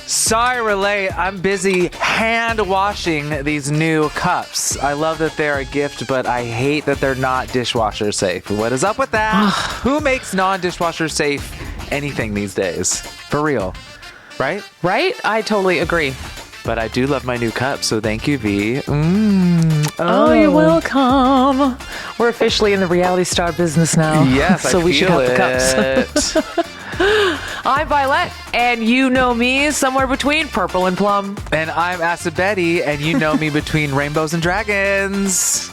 Sorry, relay. I'm busy hand washing these new cups. I love that they're a gift, but I hate that they're not dishwasher safe. What is up with that? Who makes non-dishwasher safe anything these days? For real, right? Right? I totally agree. But I do love my new cups, so thank you, V. Oh, you're welcome. We're officially in the reality star business now. Yes, so I we should feel have the cups. I'm Violet, and you know me somewhere between purple and plum. And I'm Acid Betty, and you know me between rainbows and dragons.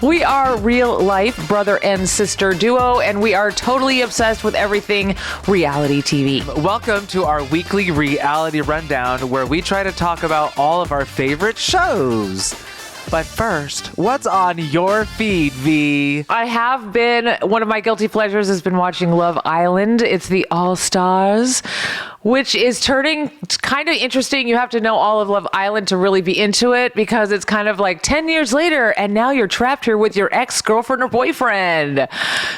We are real life brother and sister duo, and we are totally obsessed with everything reality TV. Welcome to our weekly reality rundown, where we try to talk about all of our favorite shows. But first, what's on your feed, V? I have been, one of my guilty pleasures has been watching Love Island. It's the All Stars, which is turning kind of interesting. You have to know all of Love Island to really be into it, because it's kind of like 10 years later and now you're trapped here with your ex-girlfriend or boyfriend.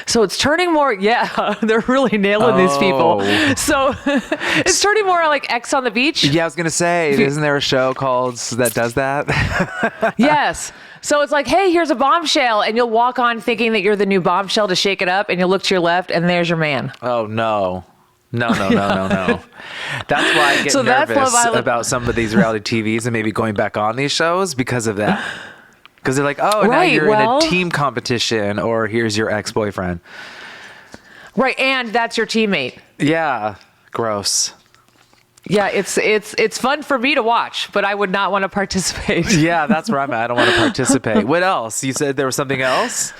So it's turning more, they're really nailing these people. So it's turning more like Ex on the Beach. Yeah, I was going to say, isn't there a show called that does that? Yes. So it's like, hey, here's a bombshell, and you'll walk on thinking that you're the new bombshell to shake it up, and you'll look to your left, and there's your man. Oh, no. No. That's why I get nervous about some of these reality TVs and maybe going back on these shows because of that. Because they're like, oh, now you're in a team competition, or here's your ex-boyfriend. Right, and that's your teammate. Yeah, gross. Yeah, it's fun for me to watch, but I would not want to participate. Yeah, that's where I'm at. I don't want to participate. What else? You said there was something else?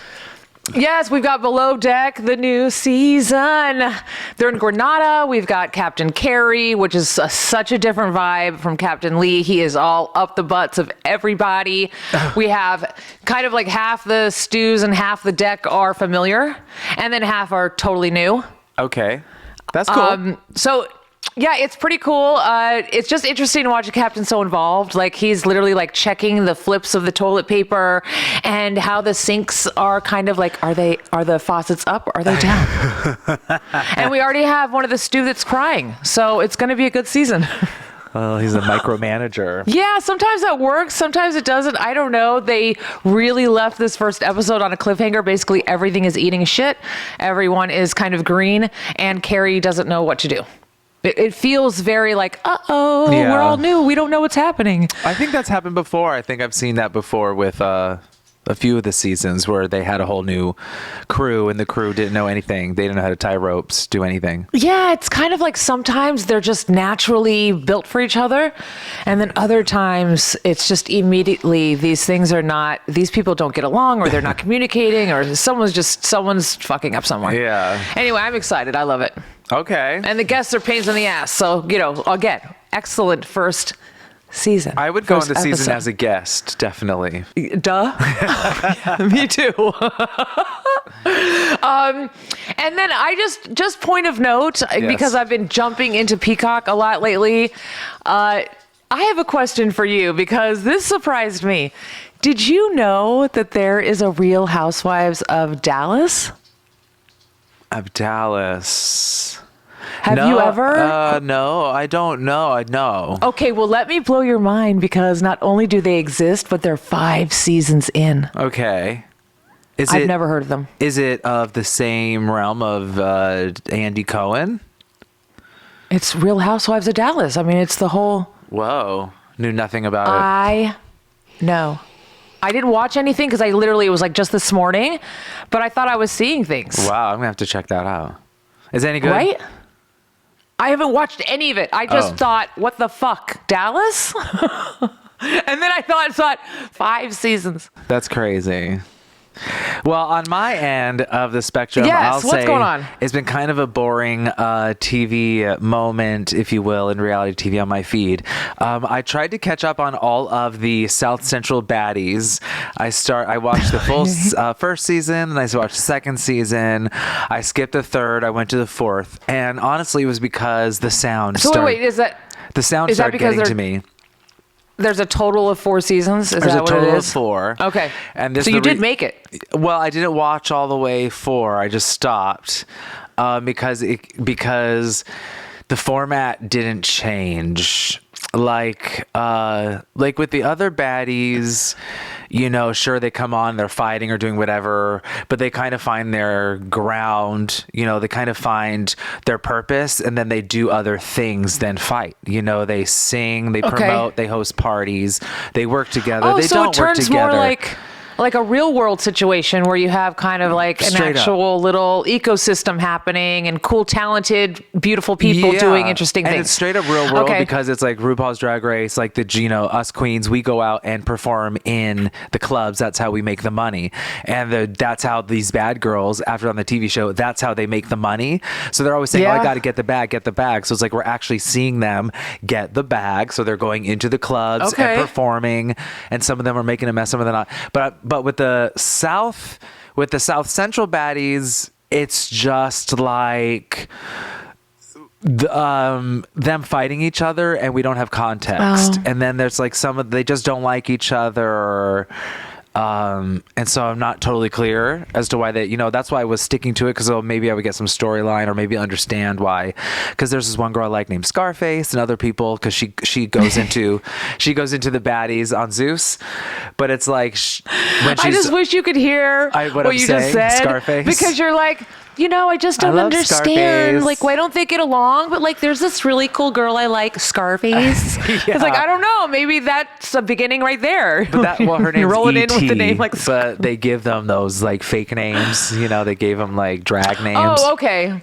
Yes, we've got Below Deck, the new season. They're in Granada. We've got Captain Carey, which is such a different vibe from Captain Lee. He is all up the butts of everybody. We have kind of like half the stews and half the deck are familiar, and then half are totally new. Okay, that's cool. Yeah, it's pretty cool. It's just interesting to watch a captain so involved. Like, he's literally like checking the flips of the toilet paper and how the sinks are kind of like, are the faucets up or are they down? And we already have one of the stew that's crying. So it's going to be a good season. Oh, he's a micromanager. Yeah, sometimes that works. Sometimes it doesn't. I don't know. They really left this first episode on a cliffhanger. Basically, everything is eating shit. Everyone is kind of green, and Carrie doesn't know what to do. It feels very like, we're all new. We don't know what's happening. I think that's happened before. I think I've seen that before with a few of the seasons where they had a whole new crew and the crew didn't know anything. They didn't know how to tie ropes, do anything. Yeah, it's kind of like sometimes they're just naturally built for each other. And then other times it's just immediately these people don't get along, or they're not communicating, or someone's fucking up someone. Yeah. Anyway, I'm excited. I love it. Okay. And the guests are pains in the ass. So, again, excellent first season. I would go on the season as a guest, definitely. Duh. Yeah, me too. And then I just point of note, because I've been jumping into Peacock a lot lately. I have a question for you, because this surprised me. Did you know that there is a Real Housewives of Dallas? Of Dallas. Have you ever? No, I don't know. I know. Okay, well, let me blow your mind, because not only do they exist, but they're 5 seasons in. Okay. I've never heard of them. Is it of the same realm of Andy Cohen? It's Real Housewives of Dallas. I mean, it's the whole... Whoa. Knew nothing about it. I know. I didn't watch anything because it was like just this morning, but I thought I was seeing things. Wow, I'm going to have to check that out. Is it any good? Right? I haven't watched any of it. I just thought, what the fuck, Dallas? And then I thought 5 seasons. That's crazy. Well, on my end of the spectrum, I'll say what's going on? It's been kind of a boring TV moment, if you will, in reality TV on my feed. I tried to catch up on all of the South Central baddies. I watched the full first season, and I watched the second season. I skipped the third. I went to the fourth, and honestly, it was because the sound. The sound started getting to me. There's a total of 4 seasons? Is that what it is? There's a total of 4. Okay. And so you did make it. Well, I didn't watch all the way 4. I just stopped. because the format didn't change. Like with the other baddies, sure, they come on, they're fighting or doing whatever, but they kind of find their ground, they kind of find their purpose, and then they do other things than fight. They sing, they promote, they host parties, they work together. They so don't it turns work together. more like a real world situation where you have kind of like an Straight actual little ecosystem happening and cool, talented, beautiful people doing interesting and things. It's straight up real world because it's like RuPaul's Drag Race, like us queens, we go out and perform in the clubs. That's how we make the money. And that's how these bad girls, after on the TV show, that's how they make the money. So they're always saying, I got to get the bag. So it's like we're actually seeing them get the bag. So they're going into the clubs and performing, and some of them are making a mess, some of them not. But with the South Central baddies, it's just like them fighting each other, and we don't have context. And then there's like they just don't like each other. And so I'm not totally clear as to why that's why I was sticking to it, because maybe I would get some storyline or maybe understand why. Because there's this one girl I like named Scarface, and other people, because she goes into the baddies on Zeus, but it's like I just wish you could hear what you just said, Scarface, because you're like, I just don't understand. Scarface. Like, why don't they get along? But like, there's this really cool girl I like, Scarface. It's like, I don't know. Maybe that's a beginning right there. But her name's roll it E.T., in with the name like. But they give them those like fake names. They gave them like drag names. Oh, okay.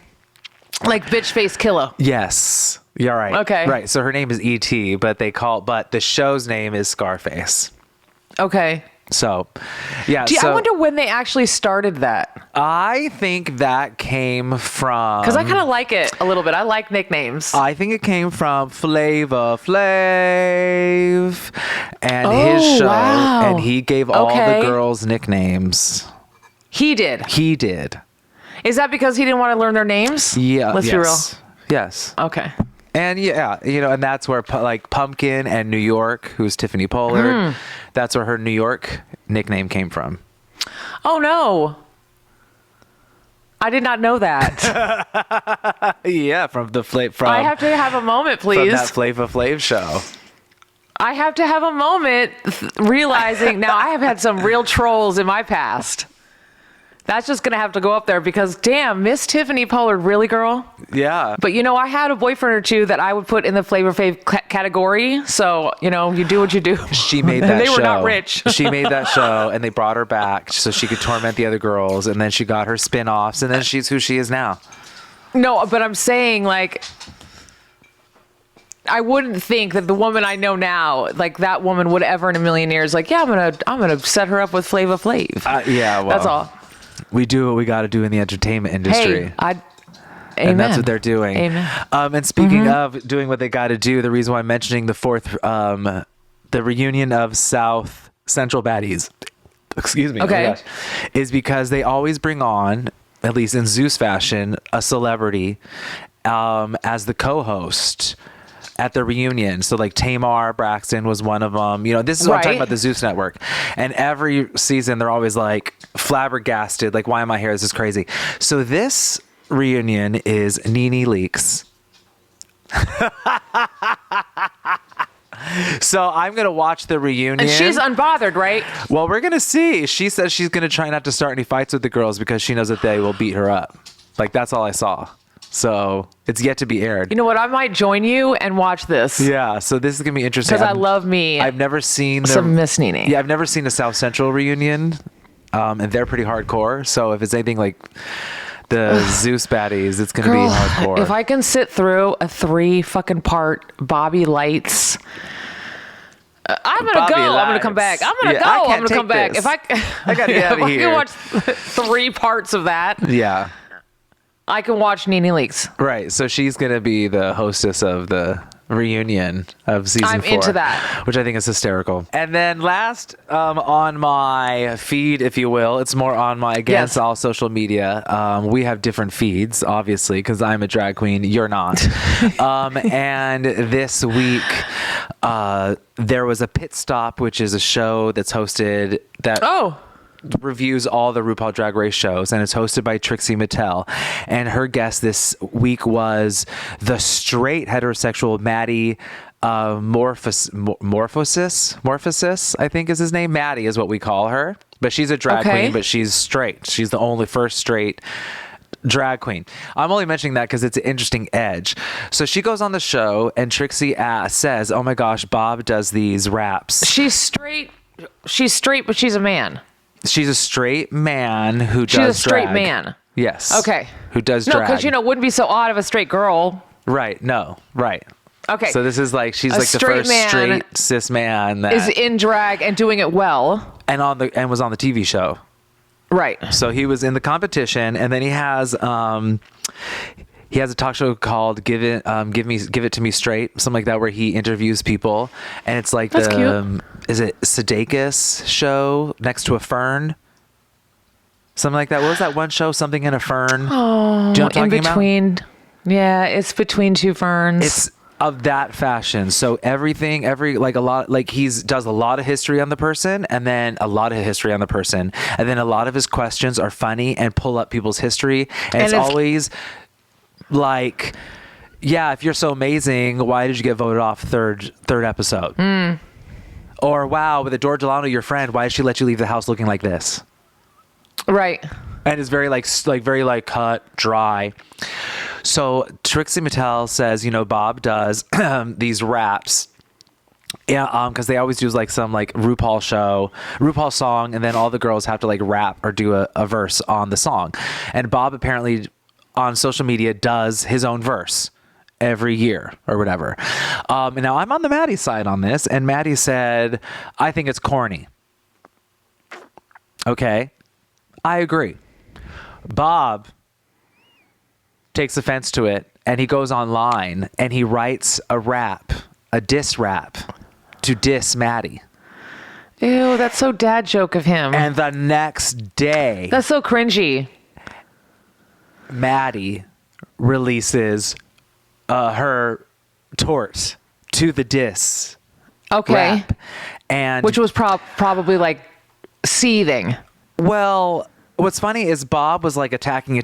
Like bitch face killer. Yes, you're right. Okay, right. So her name is E.T., but the show's name is Scarface. Okay. So, yeah. I wonder when they actually started that. I think that came from... Because I kind of like it a little bit. I like nicknames. I think it came from Flavor Flav and his show. Wow. And he gave all the girls nicknames. He did? He did. Is that because he didn't want to learn their names? Yeah. Let's be real. Yes. Okay. And and that's where like Pumpkin and New York, who's Tiffany Pollard, that's where her New York nickname came from. Oh no. I did not know that. Yeah, from I have to have a moment, please. From that Flavor Flav show. I have to have a moment realizing now I have had some real trolls in my past. That's just going to have to go up there because, damn, Miss Tiffany Pollard, really, girl? Yeah. But, I had a boyfriend or two that I would put in the Flavor Flav category. So, you do what you do. She made that show. They were not rich. She made that show, and they brought her back so she could torment the other girls. And then she got her spin-offs, and then she's who she is now. No, but I'm saying, like... I wouldn't think that the woman I know now, like that woman would ever in a million years, like, yeah, I'm gonna set her up with Flavor Flav. Yeah, well... That's all. We do what we got to do in the entertainment industry. Amen. And that's what they're doing. Amen. And speaking of doing what they got to do, the reason why I'm mentioning the reunion of South Central baddies, excuse me, okay, is because they always bring on, at least in Zeus fashion, a celebrity as the co-host at the reunion. So like Tamar Braxton was one of them. This is what I'm talking about, the Zeus Network. And every season they're always like flabbergasted, like, why am I here? This is crazy. So this reunion is Nene Leakes. So I'm going to watch the reunion. And she's unbothered, right? Well, we're going to see. She says she's going to try not to start any fights with the girls because she knows that they will beat her up. Like, that's all I saw. So it's yet to be aired. You know what? I might join you and watch this. Yeah. So this is going to be interesting. Because I love me. I've never seen some Miss Nene. Yeah, I've never seen a South Central reunion. And they're pretty hardcore. So if it's anything like the Zeus baddies, it's going to be hardcore. If I can sit through a 3 fucking part Bobby Lights... I'm gonna go. I'm gonna come back. I'm gonna go. I'm gonna come back. This. If I gotta get out of here. I can watch 3 parts of that. Yeah. I can watch Nene Leakes. Right. So she's gonna be the hostess of the reunion of season 4. I'm into that. Which I think is hysterical. And then last on my feed, if you will, it's more on my all social media. We have different feeds, obviously, because I'm a drag queen. You're not. And this week, there was a Pit Stop, which is a show that's hosted that... reviews all the RuPaul Drag Race shows, and it's hosted by Trixie Mattel. And her guest this week was the straight heterosexual Maddie Morphosis, I think is his name. Maddie is what we call her, but she's a drag queen, but she's straight. She's the only first straight drag queen. I'm only mentioning that because it's an interesting edge. So she goes on the show, and Trixie says, "Oh my gosh, Bob does these raps." She's straight, but she's a man. She's a straight man who does drag. She's a straight drag. man. Yes. Okay. Who does No, drag. because, it wouldn't be so odd of a straight girl. Right. No. Right. Okay. So this is like, she's like the first straight cis man that is in drag and doing it well. And was on the TV show. Right. So he was in the competition, and then he has a talk show called Give It to Me Straight, something like that, where he interviews people, and it's like That's cute. Is it Sudeikis show next to a fern? Something like that. What was that one show? Something in a fern. Oh, do you know what I'm talking about? Yeah, it's between two ferns. It's of that fashion. So he does a lot of history on the person, and then a lot of history on the person, and then a lot of his questions are funny and pull up people's history, and it's always like, yeah, if you're so amazing, why did you get voted off third episode? Or wow, with Adore Delano, your friend, why did she let you leave the house looking like this? Right. And it's very very cut, dry. So Trixie Mattel says, Bob does these raps. Yeah, because they always do like some like RuPaul song, and then all the girls have to like rap or do a verse on the song. And Bob apparently on social media does his own verse every year or whatever. And now I'm on the Maddie side on this, and Maddie said, I think it's corny. Okay, I agree. Bob takes offense to it, and he goes online and he writes a diss rap to diss Maddie. Ew, that's so dad joke of him. And the next day, that's so cringy. Maddie releases her tort to the diss rap, and which was probably like seething. Well, what's funny is Bob was like attacking,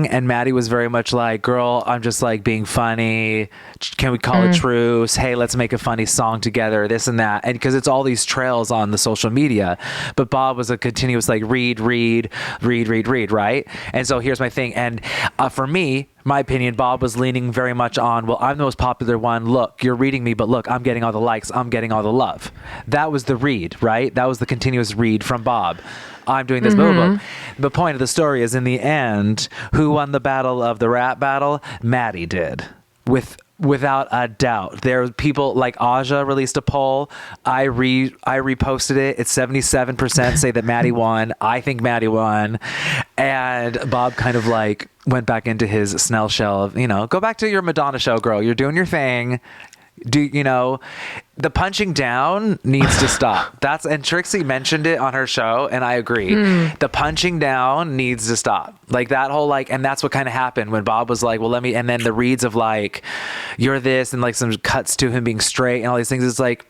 and Maddie was very much like, girl, I'm just like being funny. Can we call a truce? Hey, let's make a funny song together, this and that. And because it's all these trails on the social media, but Bob was a continuous like read, right? And so here's my thing. And for me, my opinion, Bob was leaning very much on, well, I'm the most popular one. Look, you're reading me, but look, I'm getting all the likes. I'm getting all the love. That was the read, right? That was the continuous read from Bob. I'm doing this, blah, blah, blah. The point of the story is, in the end, who won the battle of the rap battle? Maddie did. Without a doubt. There were people like Aja released a poll. I reposted it. It's 77% say that Maddie won. I think Maddie won. And Bob kind of like went back into his Snell shell of, go back to your Madonna show, girl. You're doing your thing. The punching down needs to stop. And Trixie mentioned it on her show, and I agree. The punching down needs to stop. Like that whole and that's what kind of happened when Bob was like, well, and then the reads of like, you're this, and like some cuts to him being straight and all these things. It's like,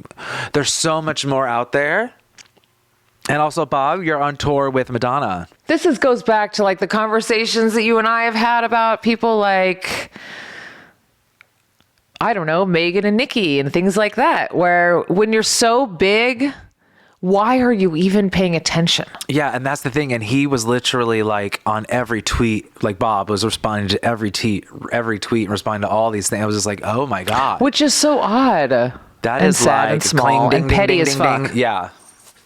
there's so much more out there. And also, Bob, you're on tour with Madonna. This goes back to like the conversations that you and I have had about people like, I don't know, Megan and Nikki and things like that, where when you're so big, why are you even paying attention? Yeah, and that's the thing. And he was literally like on every tweet, like Bob was responding to every tweet, and responding to all these things. I was just like, oh my God. Which is so odd. That and is sad like and small cling, ding, and petty ding, as ding, fuck. ding. Yeah.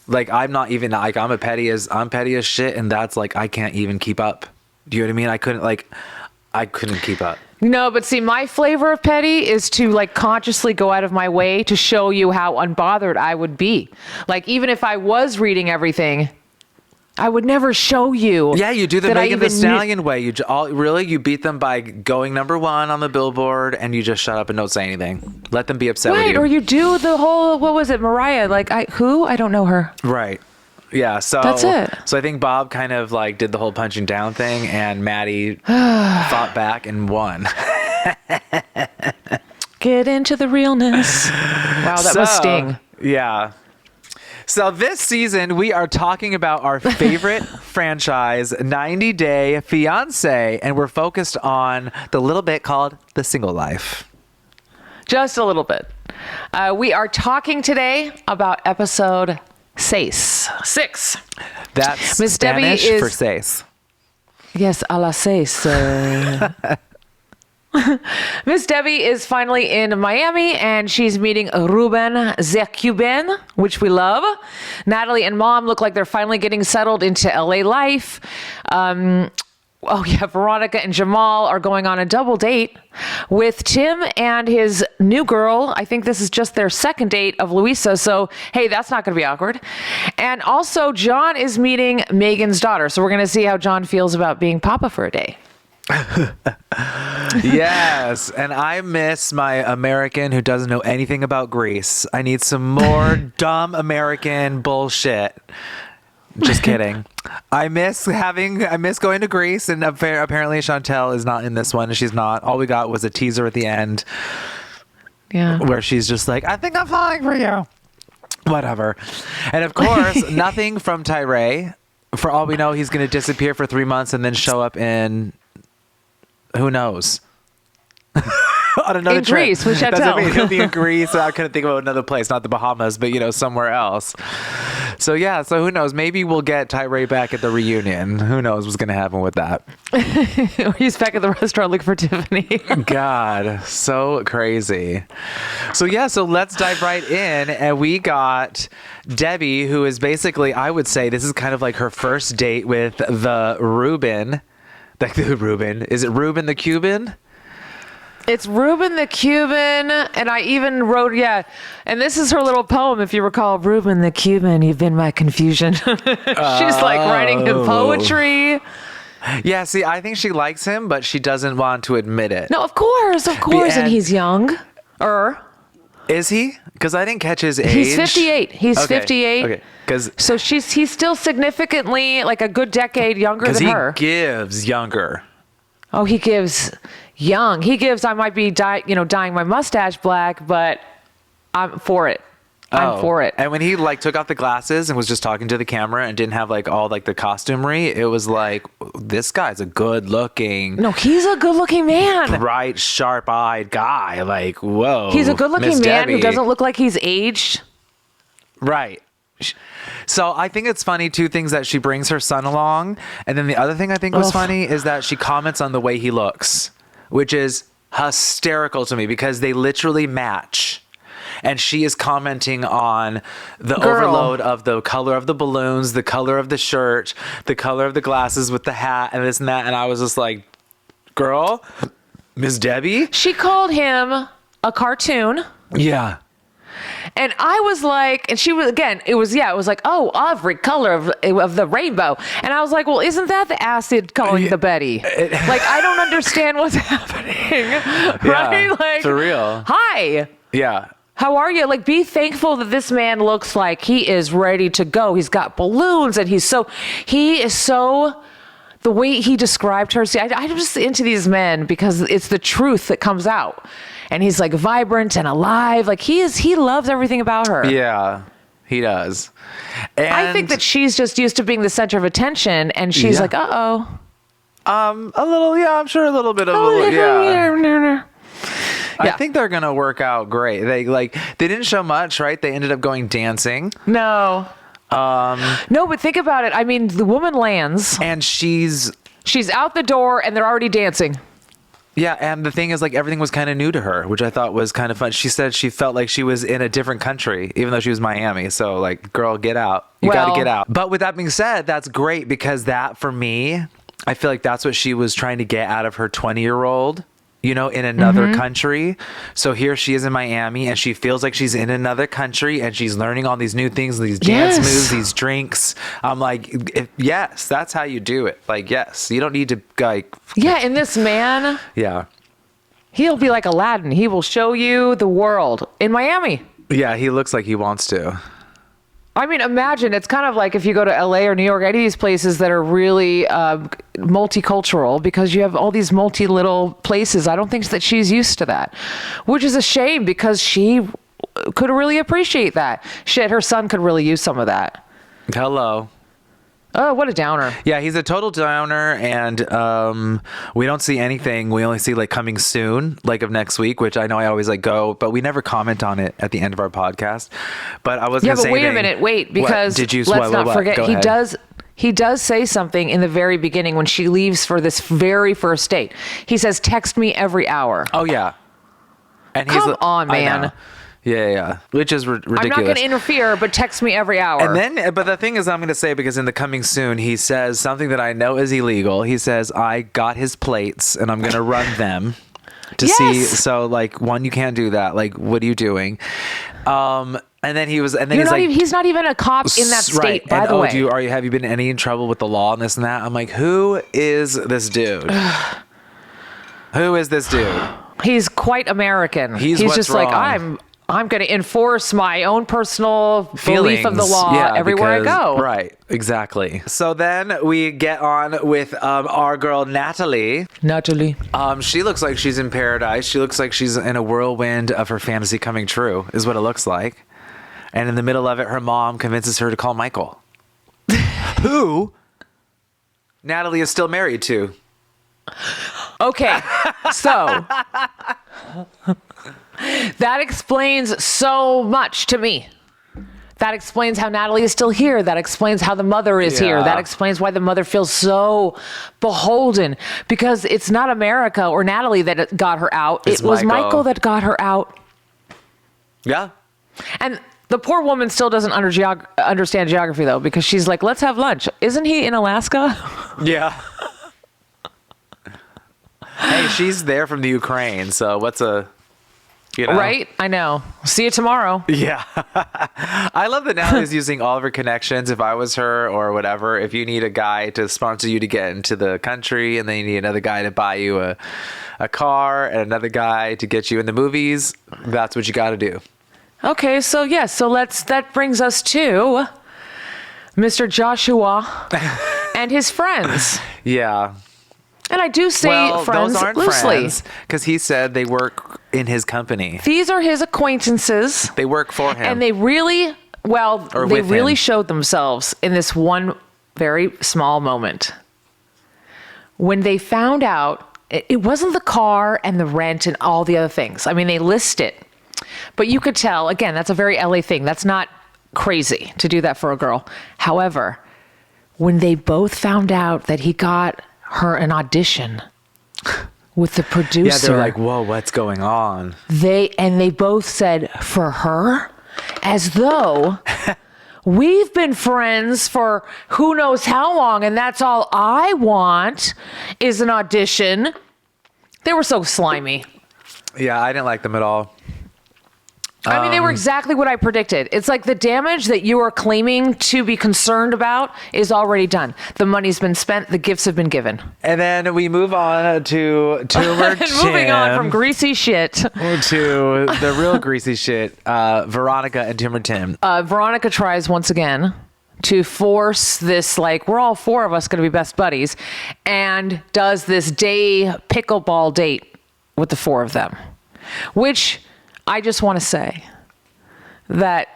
Like I'm not even like, I'm petty as shit. And that's like, I can't even keep up. Do you know what I mean? I couldn't keep up. No, but see, my flavor of petty is to like consciously go out of my way to show you how unbothered I would be. Like, even if I was reading everything, I would never show you. Yeah, you do the Megan Thee Stallion way. You beat them by going number one on the Billboard, and you just shut up and don't say anything. Let them be upset with you. Right, or you do the whole, what was it, Mariah? Like, who? I don't know her. Right. Yeah, so that's it. So I think Bob kind of like did the whole punching down thing, and Maddie fought back and won. Get into the realness. Wow, that must sting. Yeah. So this season, we are talking about our favorite franchise, 90 Day Fiancé, and we're focused on the little bit called The Single Life. Just a little bit. We are talking today about episode 6. That's Miss Debbie Spanish for seis. Yes, a las 6. Miss Debbie is finally in Miami, and she's meeting Ruben the Cuban, which we love. Natalie and Mom look like they're finally getting settled into LA life. Veronica and Jamal are going on a double date with Tim and his new girl. I think this is just their second date of Luisa. So, hey, that's not going to be awkward. And also, John is meeting Megan's daughter. So we're going to see how John feels about being Papa for a day. Yes, and I miss my American who doesn't know anything about Greece. I need some more dumb American bullshit. Just kidding. I miss going to Greece, and apparently Chantel is not in this one. She's not. All we got was a teaser at the end. Yeah. Where she's just like, I think I'm falling for you. Whatever. And of course, nothing from Tyree. For all we know, he's going to disappear for 3 months and then show up in... Who knows? On another in trip. Greece with Chantel. That's what I mean. He'll be in Greece. I couldn't think of another place, not the Bahamas, but somewhere else. So who knows? Maybe we'll get Tyree back at the reunion. Who knows what's going to happen with that? He's back at the restaurant looking for Tiffany. God, so crazy. So let's dive right in. And we got Debbie, who is basically, I would say, this is kind of like her first date with the Ruben. Is it Ruben the Cuban? It's Ruben the Cuban, and I even wrote, and this is her little poem, if you recall, Ruben the Cuban, you've been my confusion. She's like writing him poetry. Yeah, see, I think she likes him, but she doesn't want to admit it. No, of course, and he's young. Is he? Because I didn't catch his age. He's 58. He's 58. Okay. So he's still significantly like a good decade younger than her. Because he gives younger. Oh, he gives young. He gives, I might be dyeing my mustache black, but I'm for it. I'm for it. And when he took off the glasses and was just talking to the camera and didn't have all the costumery, it was like, this guy's a good looking. No, he's a good looking man. Bright, sharp eyed guy. Like, whoa. He's a good looking man Debbie. who doesn't look like he's aged. Right. So I think it's funny, two things, that she brings her son along. And then the other thing I think was funny is that she comments on the way he looks, which is hysterical to me because they literally match. And she is commenting on the overload of the color of the balloons, the color of the shirt, the color of the glasses with the hat, and this and that. And I was just like, girl, Miss Debbie? She called him a cartoon. Yeah. And I was like, and she was, again, it was like, oh, every color of the rainbow. And I was like, well, isn't that the acid calling the Betty? I don't understand what's happening. Right? Yeah, for real. Hi. Yeah. How are you? Be thankful that this man looks like he is ready to go. He's got balloons and he is so, the way he described her. See, I'm just into these men because it's the truth that comes out. And he's vibrant and alive. He loves everything about her. Yeah, he does. And I think that she's just used to being the center of attention, and she's like, uh-oh. A little, I'm sure a little bit of yeah. I think they're gonna work out great. They didn't show much, right? They ended up going dancing. No. No, but think about it. I mean, the woman lands. And she's out the door, and they're already dancing. Yeah, and the thing is, everything was kind of new to her, which I thought was kind of fun. She said she felt like she was in a different country, even though she was Miami. So, girl, get out. You got to get out. But with that being said, that's great because that, for me, I feel like that's what she was trying to get out of her 20-year-old, in another country. So here she is in Miami, and she feels like she's in another country, and she's learning all these new things, these dance moves, these drinks. I'm like, yes, that's how you do it. Yes, you don't need to, Yeah, and this man... Yeah. He'll be like Aladdin. He will show you the world in Miami. Yeah, he looks like he wants to. I mean, imagine, it's kind of like if you go to LA or New York, any of these places that are really multicultural, because you have all these little places. I don't think that she's used to that, which is a shame because she could really appreciate that. Shit, her son could really use some of that. Hello. Oh, what a downer. Yeah, he's a total downer, and we don't see anything. We only see like coming soon, like of next week, which I know I always like go, but we never comment on it at the end of our podcast. But I was Yeah, gonna but say wait a minute, wait, because did you, let's not forget Go he ahead. does say something in the very beginning when she leaves for this very first date. He says, "Text me every hour." Oh yeah, and Come on, I man. know. Yeah, which is ridiculous. I'm not going to interfere, but text me every hour. And then, but the thing is, I'm going to say, because in the coming soon, he says something that I know is illegal. He says, I got his plates and I'm going to run them to see. So like, one, you can't do that. Like, what are you doing? And then he's like, he's not even a cop in that state, right. by and, the way. Have you been in trouble with the law and this and that? I'm like, who is this dude? Who is this dude? He's quite American. He's what's just like, wrong. I'm going to enforce my own personal belief of the law everywhere I go. Right, exactly. So then we get on with our girl Natalie. She looks like she's in paradise. She looks like she's in a whirlwind of her fantasy coming true, is what it looks like. And in the middle of it, her mom convinces her to call Michael, who Natalie is still married to. Okay, so that explains so much to me. That explains how Natalie is still here. That explains how the mother is here. That explains why the mother feels so beholden, because it's not America or Natalie that got her out. It's it was Michael that got her out. Yeah. And the poor woman still doesn't understand geography, though, because she's like, let's have lunch. Isn't he in Alaska? Yeah. Hey, she's there from the Ukraine, so what's a, Right? I know. See you tomorrow. Yeah. I love that Natalie's using all of her connections. If I was her or whatever, if you need a guy to sponsor you to get into the country, and then you need another guy to buy you a car, and another guy to get you in the movies, that's what you got to do. Okay, so that brings us to Mr. Joshua and his friends. Yeah. And I do say friends those aren't loosely. because he said they work in his company. These are his acquaintances. They work for him. And they really him. showed themselves in this one very small moment. When they found out, it wasn't the car and the rent and all the other things. I mean, they list it. But you could tell, again, that's a very LA thing. That's not crazy to do that for a girl. However, when they both found out that he got her an audition with the producer. Yeah, they're like, whoa, what's going on? They both said, for her? As though we've been friends for who knows how long, and that's all I want is an audition. They were so slimy. Yeah, I didn't like them at all. I mean, they were exactly what I predicted. It's like the damage that you are claiming to be concerned about is already done. The money's been spent. The gifts have been given. And then we move on to Tumor Tim. Moving on from greasy shit to the real greasy shit, Veronica and Tumor Tim. Veronica tries once again to force this, like, we're all four of us going to be best buddies, and does this day pickleball date with the four of them, which I just want to say that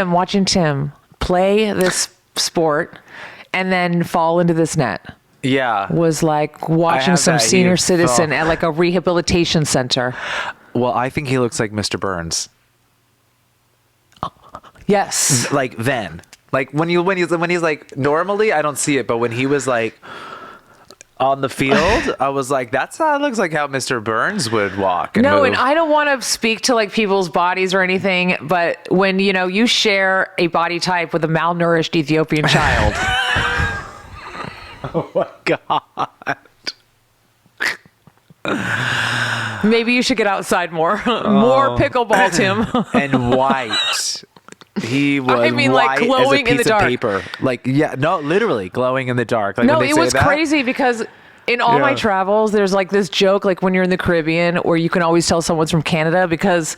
watching Tim play this sport and then fall into this net was like watching some senior citizen at like a rehabilitation center. Well, I think he looks like Mr. Burns. Yes. Like then. Like when he's like, normally I don't see it, but when he was like on the field, I was like, that looks like how Mr. Burns would walk. And no, move. and I don't want to speak to like people's bodies or anything, but when you share a body type with a malnourished Ethiopian child. Oh my God. Maybe you should get outside more. More pickleball, Tim. And white. He was like glowing as a piece in the dark. of paper. Like, yeah, no, literally glowing in the dark. Like, no, when they it say was that, crazy because in all my travels, there's like this joke, like when you're in the Caribbean, or you can always tell someone's from Canada because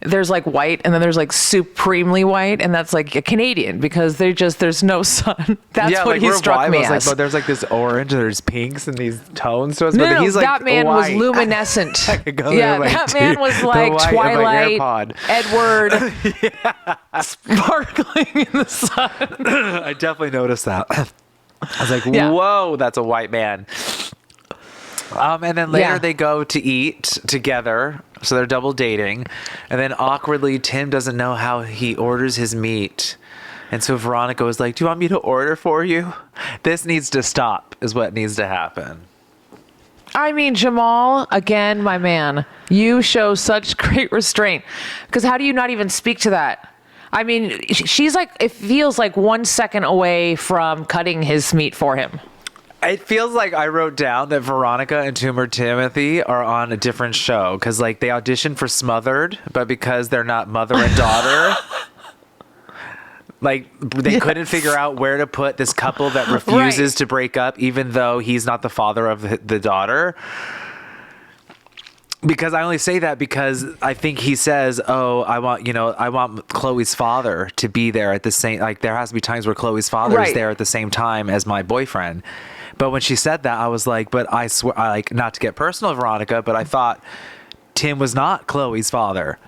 there's like white and then there's like supremely white, and that's like a Canadian because there's no sun. That's what like he we're struck white, me I was as. like, but there's like this orange, there's pinks and these tones to us. No, but no, he's like that man was white. luminescent. I could go Yeah, there, that dude, man was the like white of my Twilight, AirPod. Edward, sparkling in the sun. I definitely noticed that. I was like, Yeah. whoa, that's a white man. And then later Yeah. they go to eat together. So they're double dating. And then awkwardly, Tim doesn't know how he orders his meat. And so Veronica was like, do you want me to order for you? This needs to stop is what needs to happen. I mean, Jamal, again, my man, you show such great restraint. Because how do you not even speak to that? I mean, she's like, it feels like 1 second away from cutting his meat for him. It feels like I wrote down that Veronica and Timothy are on a different show because, like, they auditioned for Smothered, but because they're not mother and daughter, like, they couldn't figure out where to put this couple that refuses to break up, even though he's not the father of the daughter. Because I only say that because I think he says, "Oh, I want Chloe's father to be there at the same. Like, there has to be times where Chloe's father is there at the same time as my boyfriend." But when she said that, I was like, "But I swear, like, not to get personal, Veronica, but I thought Tim was not Chloe's father."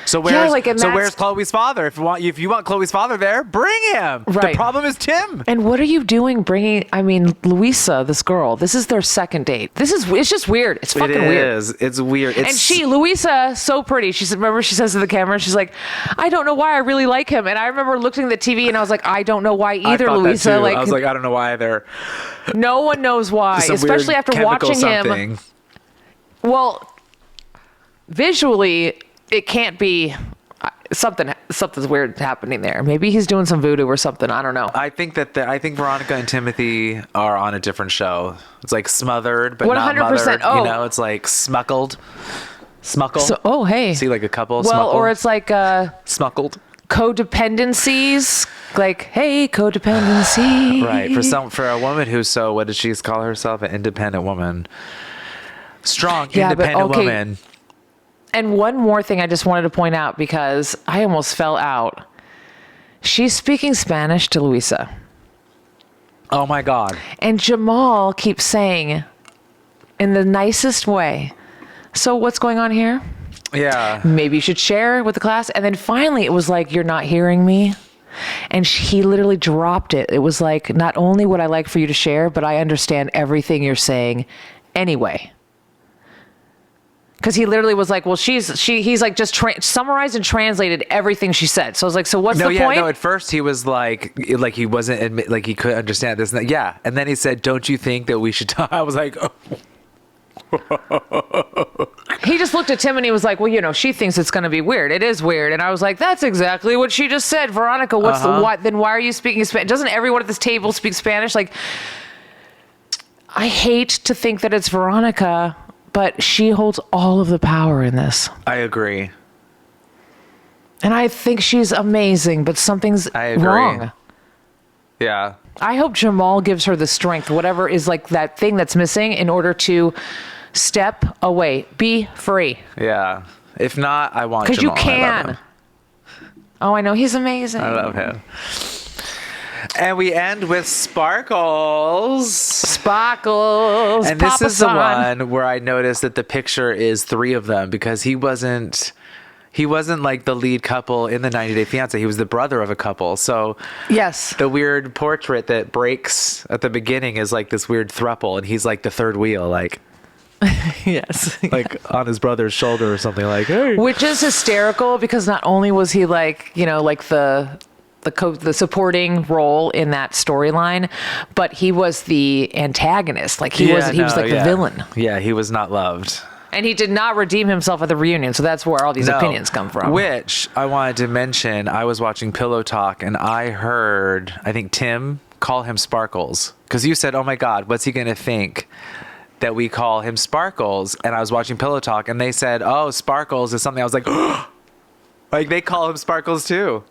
So where's Chloe's father? If you want Chloe's father there, bring him. Right. The problem is Tim. And what are you doing bringing, I mean, Louisa, this girl, this is their second date. It's just weird. It's fucking weird. It's weird. And Louisa, so pretty. She said, remember she says to the camera, she's like, I don't know why I really like him. And I remember looking at the TV and I was like, I don't know why either, Louisa. I was like, I don't know why either. No one knows why, especially after watching him. Well, visually, it can't be something's weird happening there. Maybe he's doing some voodoo or something. I don't know. I think Veronica and Timothy are on a different show. It's like Smothered, but 100%. Not mothered. Oh. You know, it's like Smuckled. Smuckle. So, hey. See, like a couple. Well, Smuckle. or it's like Smuckled. Codependencies. Like, hey, codependency. Right. For a woman who's so, what did she call herself? An independent woman. Strong, independent woman. And one more thing I just wanted to point out because I almost fell out. She's speaking Spanish to Louisa. Oh my God. And Jamal keeps saying in the nicest way, so what's going on here? Yeah. Maybe you should share with the class. And then finally it was like, you're not hearing me. And he literally dropped it. It was like, not only would I like for you to share, but I understand everything you're saying anyway. Because he literally was like, well, he's like just summarized and translated everything she said. So I was like, so what's the point? No, at first he was like he wasn't, like he couldn't understand this and that. Yeah. And then he said, don't you think that we should talk? I was like, oh. He just looked at Tim and he was like, well, you know, she thinks it's going to be weird. It is weird. And I was like, that's exactly what she just said. Veronica, then why are you speaking Spanish? Doesn't everyone at this table speak Spanish? Like, I hate to think that it's Veronica, but she holds all of the power in this. I agree. And I think she's amazing, but something's wrong. Yeah. I hope Jamal gives her the strength, whatever is like that thing that's missing, in order to step away, be free. Yeah. If not, I want Jamal. Because you can. Oh, I know. He's amazing. I love him. And we end with Sparkles. Sparkles. And this is the one where I noticed that the picture is 3 of them because he wasn't like the lead couple in the 90 Day Fiancé. He was the brother of a couple. So yes, the weird portrait that breaks at the beginning is like this weird throuple, and he's like the third wheel, like yes, like on his brother's shoulder or something, like, hey. Which is hysterical because not only was he like, you know, like the supporting role in that storyline, but he was the antagonist. Like he was like the villain. Yeah, he was not loved. And he did not redeem himself at the reunion, so that's where all these opinions come from. Which I wanted to mention, I was watching Pillow Talk and I heard, I think Tim call him Sparkles. Because you said, oh my God, what's he going to think that we call him Sparkles? And I was watching Pillow Talk and they said, oh, Sparkles is something. I was like, like they call him Sparkles too.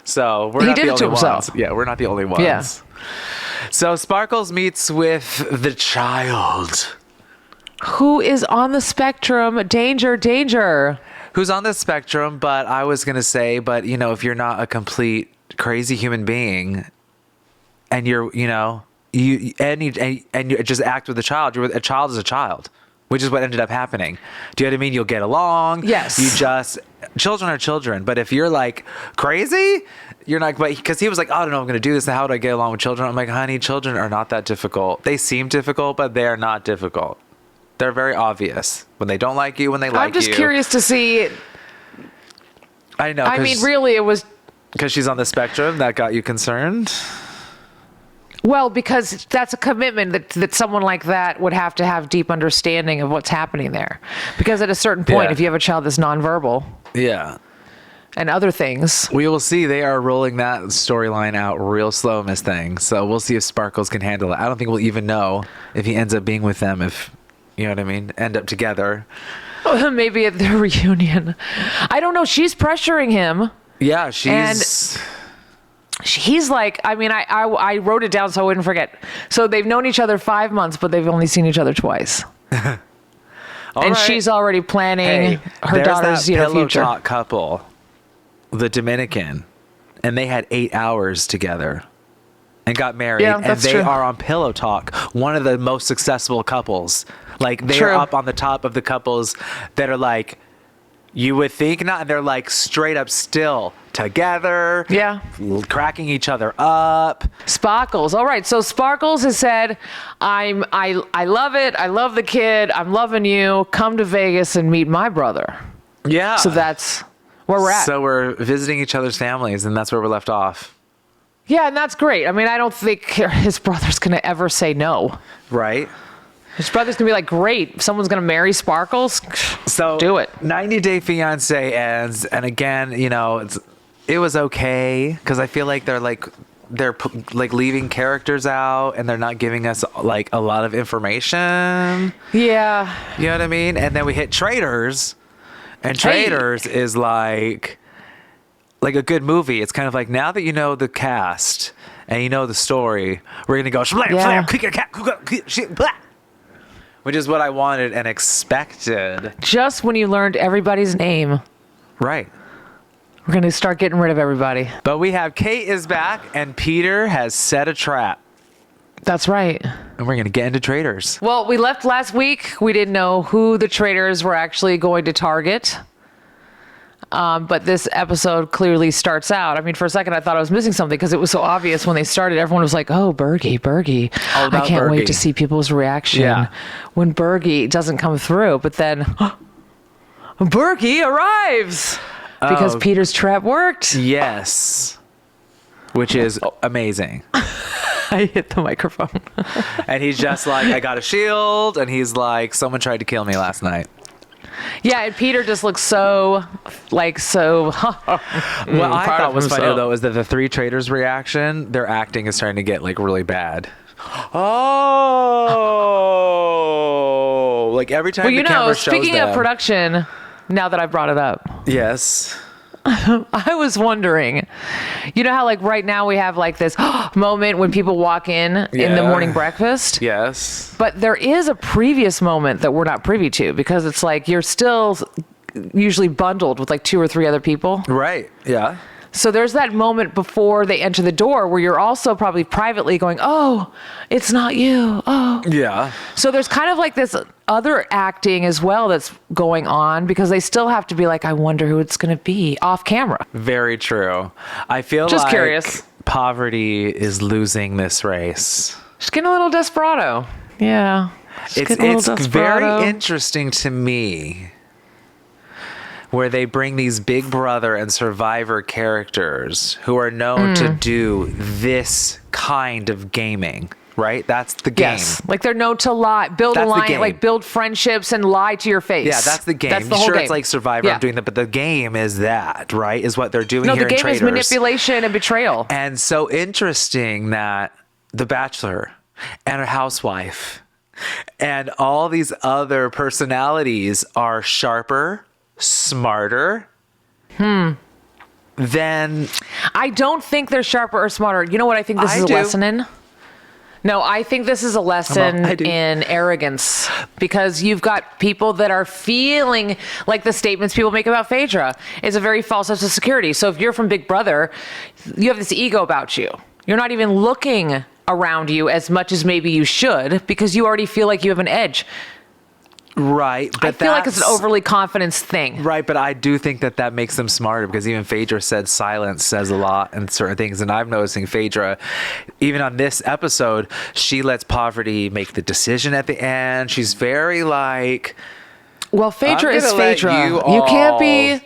So we're not the only ones. Yeah, we're not the only ones. Yeah. So Sparkles meets with the child. Who is on the spectrum. Danger, danger. who's on the spectrum, but I was going to say, but if you're not a complete crazy human being and you're, you just act with a child, a child is a child, which is what ended up happening. Do you know what I mean? You'll get along. Yes. Children are children. But if you're like crazy, you're not, because he was like, oh, I don't know, I'm going to do this. How would I get along with children? I'm like, honey, children are not that difficult. They seem difficult, but they're not difficult. They're very obvious when they don't like you, when they like you. I'm just curious to see. I know. I mean, really, it was. Because she's on the spectrum, that got you concerned? Well, because that's a commitment that someone like that would have to have deep understanding of what's happening there. Because at a certain point, if you have a child that's nonverbal. Yeah. And other things. We will see. They are rolling that storyline out real slow, Miss Thing. So we'll see if Sparkles can handle it. I don't think we'll even know if he ends up being with them, if, you know what I mean, end up together. Maybe at their reunion. I don't know. She's pressuring him. Yeah, she's... And he's like, I mean, I wrote it down so I wouldn't forget. So they've known each other 5 months, but they've only seen each other twice. And right. She's already planning her daughter's pillow future. talk couple, the Dominican, and they had 8 hours together and got married. Yeah, and that's they true. are on Pillow Talk, one of the most successful couples. Like, they're up on the top of the couples that are like, you would think not, and they're like straight up still together. Yeah. Cracking each other up. Sparkles. All right. So Sparkles has said, I love it. I love the kid. I'm loving you. Come to Vegas and meet my brother. Yeah. So that's where we're at. So we're visiting each other's families, and that's where we're left off. Yeah, and that's great. I mean, I don't think his brother's going to ever say no. Right. His brother's going to be like, great, someone's going to marry Sparkles? So do it. 90 Day Fiancé ends, and again, it was okay, because I feel like they're leaving characters out, and they're not giving us like a lot of information. Yeah. You know what I mean? And then we hit Traitors, and Traitors is like a good movie. It's kind of like, now that you know the cast and you know the story, we're going to go, which is what I wanted and expected. Just when you learned everybody's name. Right. We're going to start getting rid of everybody. But we have Kate is back, and Peter has set a trap. That's right. And we're going to get into Traitors. Well, we left last week. We didn't know who the traitors were actually going to target. But this episode clearly starts out. I mean, for a second, I thought I was missing something because it was so obvious when they started. Everyone was like, oh, Bergie. I can't wait to see people's reaction when Bergie doesn't come through. But then Bergie arrives because Peter's trap worked. Yes. Which is amazing. I hit the microphone. And he's just like, I got a shield. And he's like, someone tried to kill me last night. Yeah, and Peter just looks so. What I thought was funny, though, is that the three traitors' reaction, their acting is starting to get, like, really bad. Oh! Like, every time the camera shows speaking them. of production, now that I brought it up. Yes. I was wondering, you know how like right now we have like this moment when people walk in the morning breakfast? Yes. But there is a previous moment that we're not privy to because it's like you're still usually bundled with like 2 or 3 other people. Right. Yeah. So there's that moment before they enter the door where you're also probably privately going, oh, it's not you. Oh. Yeah. So there's kind of like this other acting as well that's going on because they still have to be like, I wonder who it's going to be off camera. Very true. I feel just like curious. Poverty is losing this race. She's getting a little desperado. Yeah. It's very interesting to me where they bring these Big Brother and Survivor characters who are known to do this kind of gaming, right? That's the game. Yes. Like they're known to lie, build alliance, like build friendships and lie to your face. Yeah, that's the game. That's the whole game. It's like Survivor, I'm doing that, but the game is that, right? Is what they're doing here in Traitors. No, the game is manipulation and betrayal. And so interesting that The Bachelor and a housewife and all these other personalities are sharper, smarter than... I don't think they're sharper or smarter. You know what I think this is a lesson in? No, I think this is a lesson in arrogance, because you've got people that are feeling like the statements people make about Phaedra is a very false sense of security. So if you're from Big Brother, you have this ego about you. You're not even looking around you as much as maybe you should, because you already feel like you have an edge. Right. But I feel like it's an overly confidence thing. Right. But I do think that makes them smarter, because even Phaedra said silence says a lot in certain things. And I'm noticing Phaedra, even on this episode, she lets Poverty make the decision at the end. She's very like, well, Phaedra is Phaedra. You can't be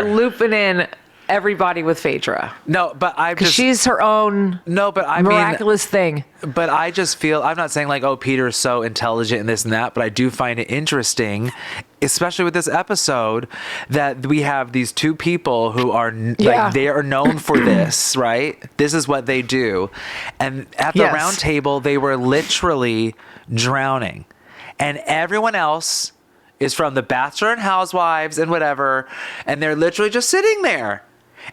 looping in everybody with Phaedra. No, but she's her own miraculous thing. But I just feel, I'm not saying like, oh, Peter's so intelligent and this and that, but I do find it interesting, especially with this episode, that we have these two people who are like, they are known for this, right? This is what they do. And at the round table, they were literally drowning. And everyone else is from The Bachelor and Housewives and whatever, and they're literally just sitting there.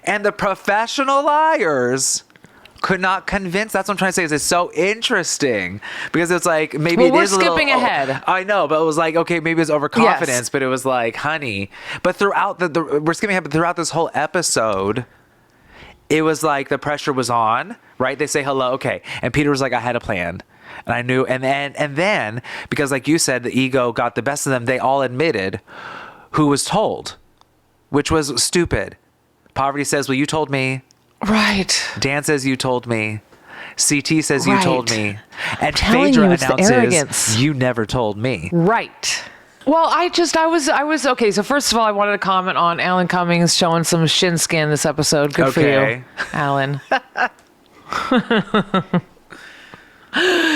And the professional liars could not convince. That's what I'm trying to say. Is it's so interesting, because it's like, maybe it is a little, we're skipping ahead. I know, but it was like, okay, maybe it's overconfidence, but it was like, honey. But throughout we're skipping ahead, but throughout this whole episode, it was like the pressure was on, right? They say hello, okay, and Peter was like, I had a plan. And I knew, and then because like you said, the ego got the best of them. They all admitted who was told, which was stupid. Poverty says, well, you told me. Right. Dan says, you told me. CT says, you told me. And Phaedra announces, you never told me. Right. Well, I was okay. So first of all, I wanted to comment on Alan Cummings showing some shin skin this episode. Good for you, Alan. I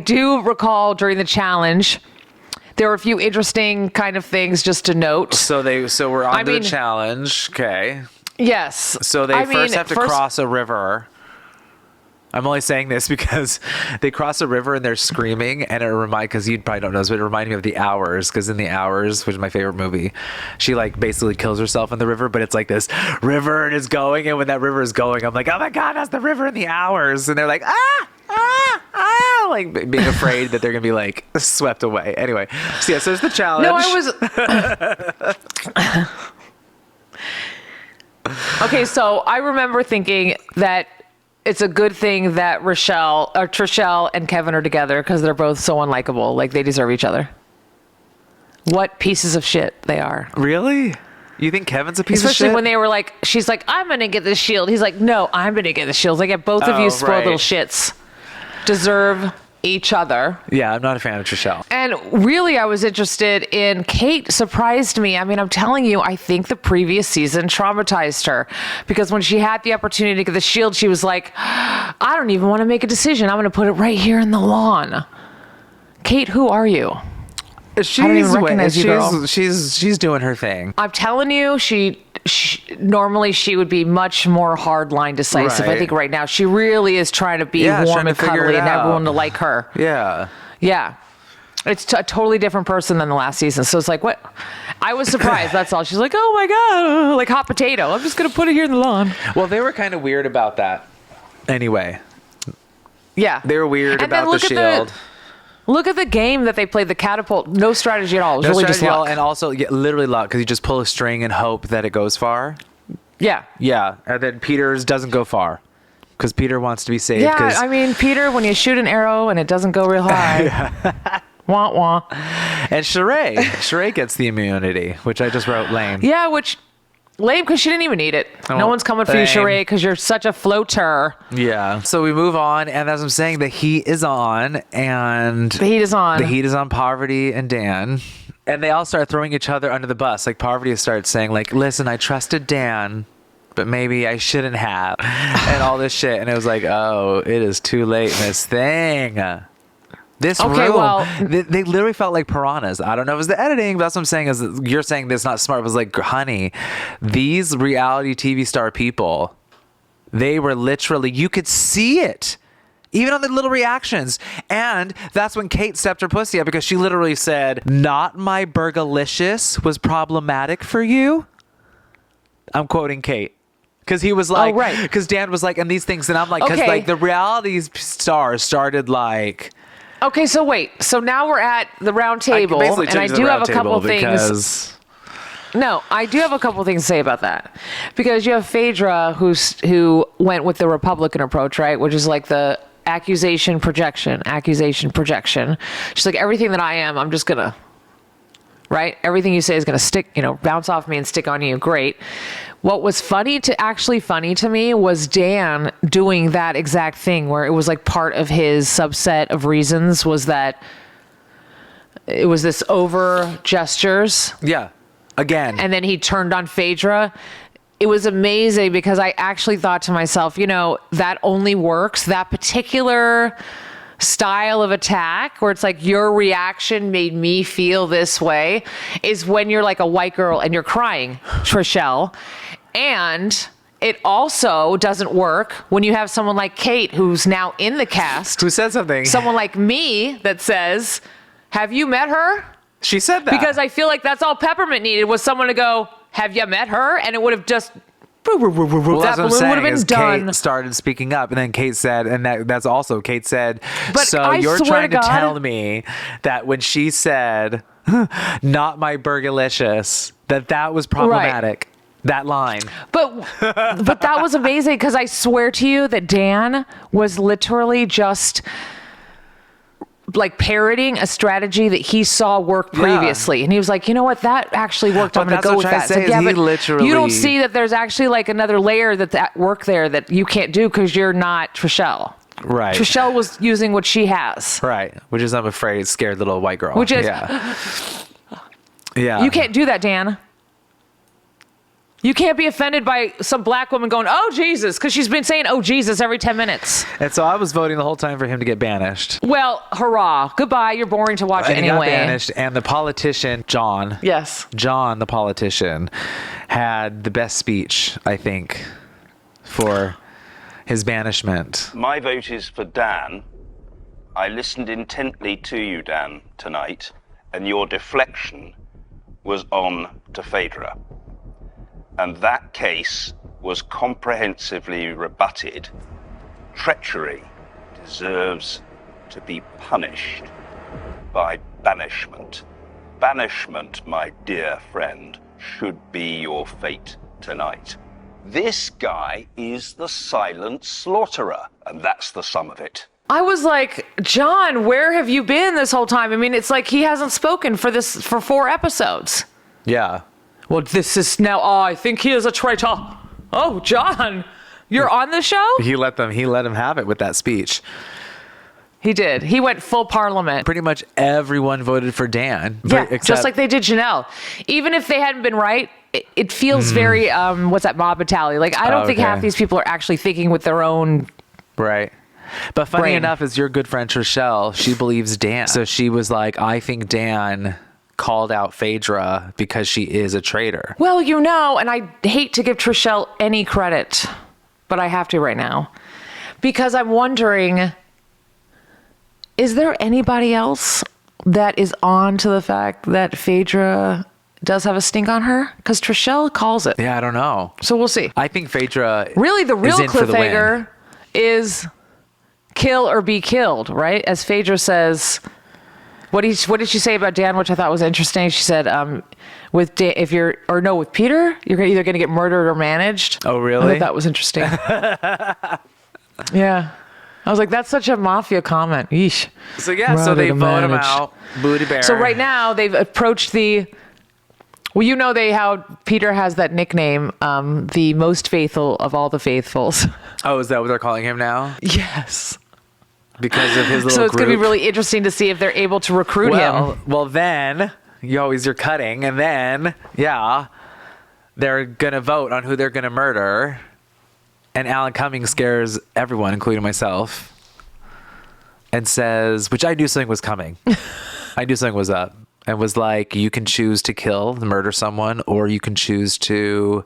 do recall during the challenge, there were a few interesting kind of things just to note. So we're on the challenge. Okay. Yes. So they first have to cross a river. I'm only saying this because they cross a river and they're screaming, and because you probably don't know this, but it reminded me of The Hours, because in The Hours, which is my favorite movie, she like basically kills herself in the river, but it's like this river and it's going, and when that river is going, I'm like, oh my God, that's the river in The Hours. And they're like, like being afraid that they're going to be like swept away. Anyway, so there's the challenge. No, okay, so I remember thinking that it's a good thing that Trishelle and Kevin are together, because they're both so unlikable. Like, they deserve each other. What pieces of shit they are. Really? You think Kevin's a piece of shit? Especially when they were like, she's like, I'm going to get the shield. He's like, no, I'm going to get the shield. Like, both of you spoiled little shits deserve each other. Yeah, I'm not a fan of Trishelle. And really, I was interested in Kate. Surprised me. I mean, I'm telling you, I think the previous season traumatized her, because when she had the opportunity to get the shield, she was like, I don't even want to make a decision. I'm going to put it right here in the lawn. Kate, who are you? I don't even recognize you, girl. She's doing her thing. I'm telling you, she normally she would be much more hardline decisive. Right. I think right now she really is trying to be warm and cuddly and everyone to like her. Yeah. Yeah. It's a totally different person than the last season. So it's like, what? I was surprised. That's all. She's like, oh my God, like hot potato. I'm just going to put it here in the lawn. Well, they were kind of weird about that. Anyway. Yeah. They were weird about the shield. Look at the game that they played, the catapult. No strategy at all. It was really just luck. And also, literally luck, because you just pull a string and hope that it goes far. Yeah. Yeah. And then Peter's doesn't go far, because Peter wants to be saved. Yeah, I mean, Peter, when you shoot an arrow and it doesn't go real high. Wah, wah. And Sheree gets the immunity, which I just wrote lame. Yeah, which... lame, because she didn't even need it. No one's coming for you, Sheree, because you're such a floater. Yeah. So we move on, and as I'm saying, the heat is on, and... The heat is on. The heat is on Poverty and Dan. And they all start throwing each other under the bus. Like, Poverty starts saying, like, listen, I trusted Dan, but maybe I shouldn't have. And all this shit. And it was like, oh, it is too late in this thing. This room, well, they literally felt like piranhas. I don't know if it's the editing, but that's what I'm saying. Is you're saying this not smart. It was like, honey, these reality TV star people, they were literally, you could see it, even on the little reactions. And that's when Kate stepped her pussy up, because she literally said, "Not my burgalicious was problematic for you." I'm quoting Kate. Because he was like, right. because Dan was like, and these things, and I'm like, because Okay. like the reality stars started like. Okay, so wait. So now we're at the round table, basically and I changed the do have round a couple table things. because- No, I do have a couple things to say about that, because you have Phaedra who went with the Republican approach, right? Which is like the accusation, projection. She's like, everything that I am, I'm just gonna, right? Everything you say is gonna stick, bounce off me and stick on you. Great. What was funny to me was Dan doing that exact thing, where it was like part of his subset of reasons was that it was this over gestures. Yeah. Again. And then he turned on Phaedra. It was amazing because I actually thought to myself, that only works, that particular style of attack where it's like your reaction made me feel this way, is when you're like a white girl and you're crying, Trishelle. And it also doesn't work when you have someone like Kate, who's now in the cast, Who said something? someone like me that says, have you met her? She said that. Because I feel like that's all Peppermint needed, was someone to go, have you met her? And it would have just, that that's what I'm balloon would have saying, been is done. Kate started speaking up, and then Kate said, and that's also Kate said. But so I you're swear trying to to God- tell me that when she said, "Not my burgalicious," that was problematic. That line. But that was amazing, because I swear to you that Dan was literally just like parroting a strategy that he saw work previously. And he was like, you know what? That actually worked. I'm going to go with that. Say It's like, is he but literally... you don't see that there's actually like another layer that work there that you can't do because you're not Trishelle. Right. Trishelle was using what she has. Right. Which is, I'm afraid, scared little white girl. Which is... Yeah. You can't do that, Dan. You can't be offended by some black woman going, oh, Jesus, because she's been saying, oh, Jesus, every 10 minutes. And so I was voting the whole time for him to get banished. Well, hurrah. Goodbye. You're boring to watch And he got anyway. banished, and the politician, John, the politician, had the best speech, I think, for his banishment. My vote is for Dan. I listened intently to you, Dan, tonight, and your deflection was on to Phaedra. And that case was comprehensively rebutted. Treachery deserves to be punished by banishment. Banishment, my dear friend, should be your fate tonight. This guy is the silent slaughterer, and that's the sum of it. I was like, John, where have you been this whole time? I mean, it's like he hasn't spoken for 4 episodes. Yeah. Well, this is now, I think he is a traitor. Oh, John, you're on the show? He let him have it with that speech. He did. He went full parliament. Pretty much everyone voted for Dan. Yeah, except, just like they did Janelle. Even if they hadn't been right, it feels very, what's that, mob mentality? Like, I don't think half these people are actually thinking with their own... Right. But funny brain. enough, is your good friend Trishelle, she believes Dan. So she was like, I think Dan called out Phaedra because she is a traitor. Well, and I hate to give Trishelle any credit, but I have to right now. Because I'm wondering, is there anybody else that is on to the fact that Phaedra does have a stink on her? Because Trishelle calls it. Yeah, I don't know. So we'll see. I think Phaedra Really, the real is in for the win. cliffhanger is kill or be killed, right? As Phaedra says... What did she say about Dan, which I thought was interesting? She said, with Dan, with Peter, you're either going to get murdered or managed. Oh, really? I thought that was interesting. Yeah. I was like, that's such a mafia comment. Yeesh. So yeah, so they vote him out. Booty bear. So right now they've approached how Peter has that nickname, the most faithful of all the faithfuls. Oh, is that what they're calling him now? Yes. Because of his little So it's going to be group? really interesting to see if they're able to recruit him. Well, then you're cutting, and then they're gonna vote on who they're gonna murder, and Alan Cumming scares everyone, including myself, and says, which I knew something was coming. I knew something was up, and was like, you can choose to murder someone, or you can choose to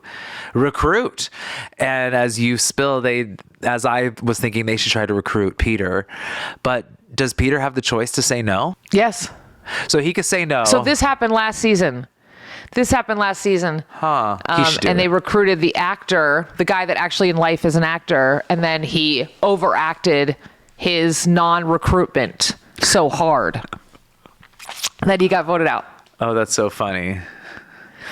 recruit. And as you spill, as I was thinking, they should try to recruit Peter. But does Peter have the choice to say no? Yes. So he could say no. So this happened last season. This happened last season. Huh. He should do And it. they recruited the actor, the guy that actually in life is an actor, and then he overacted his non-recruitment so hard that he got voted out. Oh, that's so funny.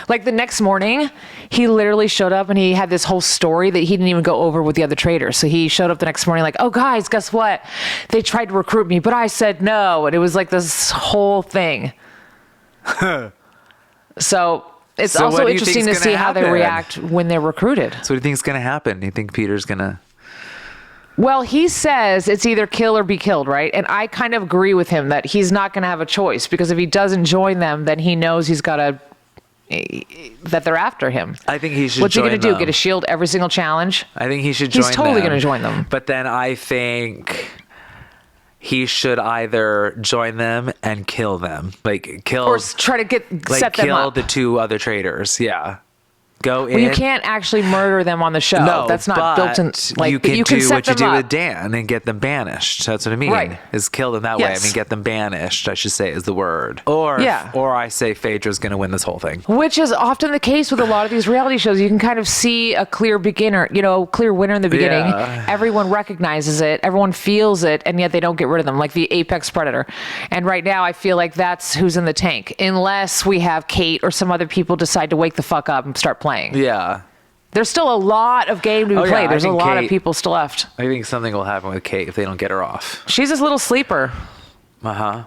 Like the next morning, he literally showed up and he had this whole story that he didn't even go over with the other traitors. So he showed up the next morning like, oh guys, guess what? They tried to recruit me, but I said no. And it was like this whole thing. So it's So what also do you interesting to think's see gonna how they happen? react when they're recruited. So what do you think's going to happen? Do you think Peter's going to... Well, he says it's either kill or be killed, right? And I kind of agree with him that he's not going to have a choice, because if he doesn't join them, then he knows he's got to... that they're after him. I think he should What's he join going to do? them. Get a shield every single challenge? I think he should join them. He's totally going to join them. But then I think he should either join them and kill them. Like kill... Or try to get like set them kill up. the two other traitors. Yeah. Go in. Well, you can't actually murder them on the show. No, that's not but built in. Like, you can do set what you them do up. with Dan and get them banished. That's what I mean. Right. Is kill them that way. I Yes. mean, get them banished, I should say, is the word. Or Yeah. or I say Phaedra's going to win this whole thing. Which is often the case with a lot of these reality shows. You can kind of see a clear beginner, clear winner in the beginning. Yeah. Everyone recognizes it. Everyone feels it, and yet they don't get rid of them, like the apex predator. And right now, I feel like that's who's in the tank, unless we have Kate or some other people decide to wake the fuck up and start playing. Yeah. There's still a lot of game to be Oh, yeah, played. I There's a think lot of Kate- people still left. I think something will happen with Kate if they don't get her off. She's this little sleeper. Uh-huh.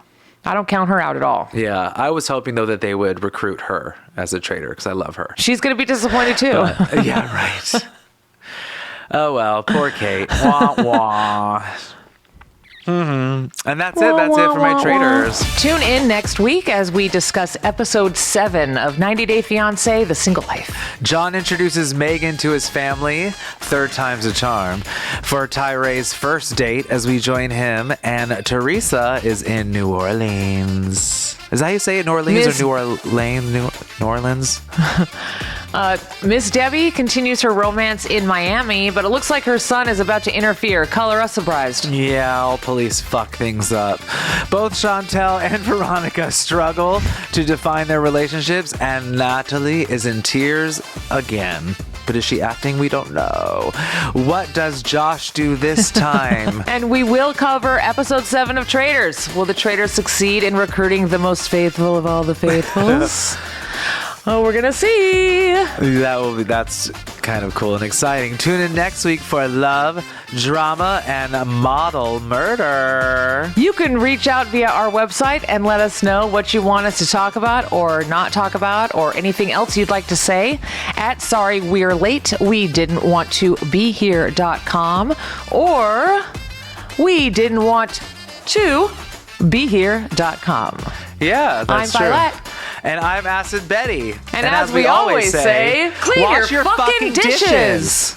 I don't count her out at all. Yeah. I was hoping, though, that they would recruit her as a traitor because I love her. She's going to be disappointed too. Yeah, right. Oh, well. Poor Kate. Wah, wah. And that's it. That's it for my traitors. Tune in next week as we discuss episode 7 of 90 Day Fiancé, The Single Life. John introduces Megan to his family, third time's a charm, for Tyree's first date as we join him, and Teresa is in New Orleans. Is that how you say it? New Orleans Miss- or New Orleans? New Orleans? Miss Debbie continues her romance in Miami, but it looks like her son is about to interfere. Color us surprised. Yeah, all police fuck things up. Both Chantel and Veronica struggle to define their relationships, and Natalie is in tears again. But is she acting? We don't know. What does Josh do this time? And we will cover episode 7 of Traitors. Will the traitors succeed in recruiting the most faithful of all the faithfuls? Oh, we're gonna see. That's kind of cool and exciting. Tune in next week for love, drama, and model murder. You can reach out via our website and let us know what you want us to talk about or not talk about, or anything else you'd like to say at sorry we're late we didn't want to be here.com, or we didn't want to be here.com. Yeah, that's I'm true. Violet. And I'm Acid Betty. And as we always say, clean wash your fucking dishes.